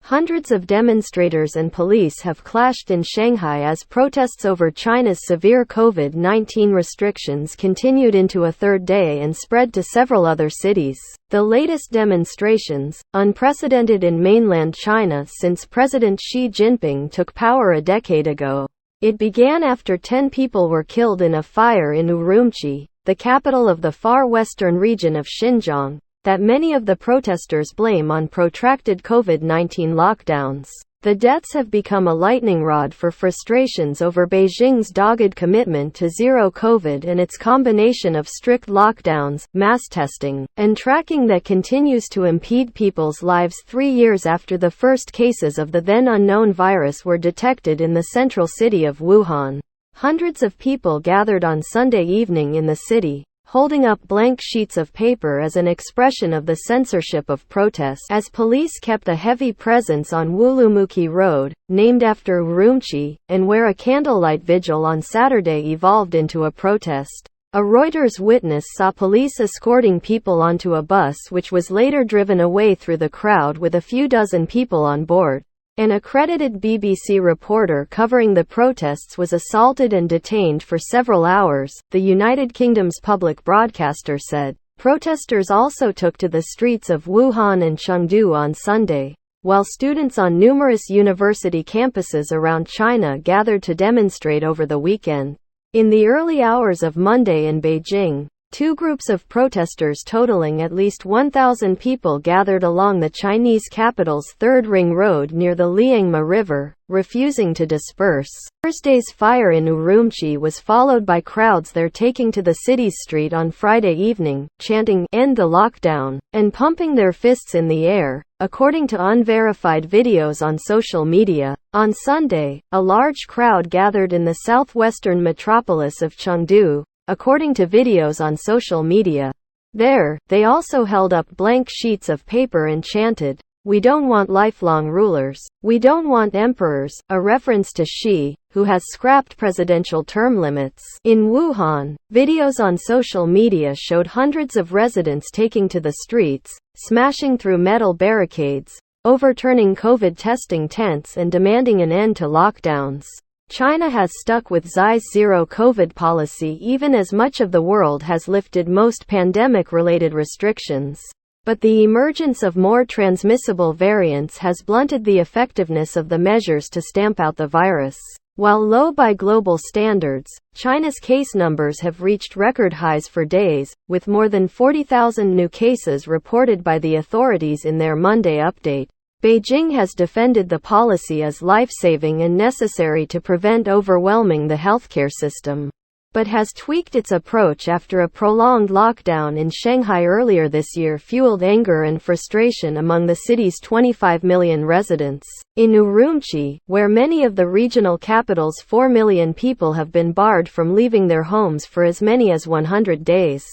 Hundreds of demonstrators and police have clashed in Shanghai as protests over China's severe COVID-19 restrictions continued into a third day and spread to several other cities. The latest demonstrations, unprecedented in mainland China since President Xi Jinping took power a decade ago. It began after 10 people were killed in a fire in Urumqi, the capital of the far western region of Xinjiang, that many of the protesters blame on protracted COVID-19 lockdowns. The deaths have become a lightning rod for frustrations over Beijing's dogged commitment to zero COVID and its combination of strict lockdowns, mass testing, and tracking that continues to impede people's lives 3 years after the first cases of the then unknown virus were detected in the central city of Wuhan. Hundreds of people gathered on Sunday evening in the city, holding up blank sheets of paper as an expression of the censorship of protest, as police kept a heavy presence on Wulumuqi Road, named after Urumqi, and where a candlelight vigil on Saturday evolved into a protest. A Reuters witness saw police escorting people onto a bus which was later driven away through the crowd with a few dozen people on board. An accredited BBC reporter covering the protests was assaulted and detained for several hours, the United Kingdom's public broadcaster said. Protesters also took to the streets of Wuhan and Chengdu on Sunday, while students on numerous university campuses around China gathered to demonstrate over the weekend. In the early hours of Monday in Beijing, two groups of protesters totaling at least 1,000 people gathered along the Chinese capital's Third Ring Road near the Liangma River, refusing to disperse. Thursday's fire in Urumqi was followed by crowds there taking to the city's street on Friday evening, chanting, "End the lockdown," and pumping their fists in the air, according to unverified videos on social media. On Sunday, a large crowd gathered in the southwestern metropolis of Chengdu, according to videos on social media. There, they also held up blank sheets of paper and chanted, "We don't want lifelong rulers. We don't want emperors," a reference to Xi, who has scrapped presidential term limits. In Wuhan, videos on social media showed hundreds of residents taking to the streets, smashing through metal barricades, overturning COVID testing tents and demanding an end to lockdowns. China has stuck with Xi's zero COVID policy even as much of the world has lifted most pandemic-related restrictions. But the emergence of more transmissible variants has blunted the effectiveness of the measures to stamp out the virus. While low by global standards, China's case numbers have reached record highs for days, with more than 40,000 new cases reported by the authorities in their Monday update. Beijing has defended the policy as life-saving and necessary to prevent overwhelming the healthcare system, but has tweaked its approach after a prolonged lockdown in Shanghai earlier this year fueled anger and frustration among the city's 25 million residents. In Urumqi, where many of the regional capital's 4 million people have been barred from leaving their homes for as many as 100 days.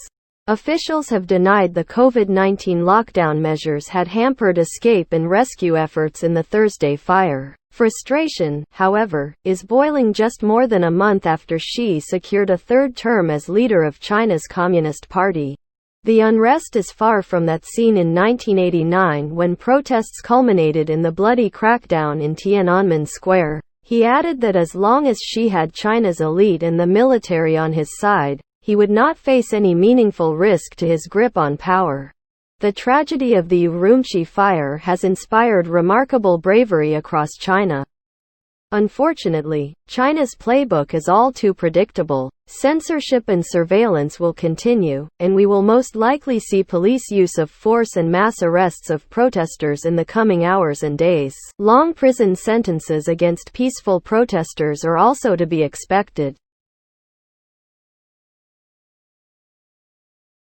Officials have denied the COVID-19 lockdown measures had hampered escape and rescue efforts in the Thursday fire. Frustration, however, is boiling just more than a month after Xi secured a third term as leader of China's Communist Party. The unrest is far from that seen in 1989 when protests culminated in the bloody crackdown in Tiananmen Square. He added that as long as Xi had China's elite and the military on his side, he would not face any meaningful risk to his grip on power. The tragedy of the Urumqi fire has inspired remarkable bravery across China. Unfortunately, China's playbook is all too predictable. Censorship and surveillance will continue, and we will most likely see police use of force and mass arrests of protesters in the coming hours and days. Long prison sentences against peaceful protesters are also to be expected.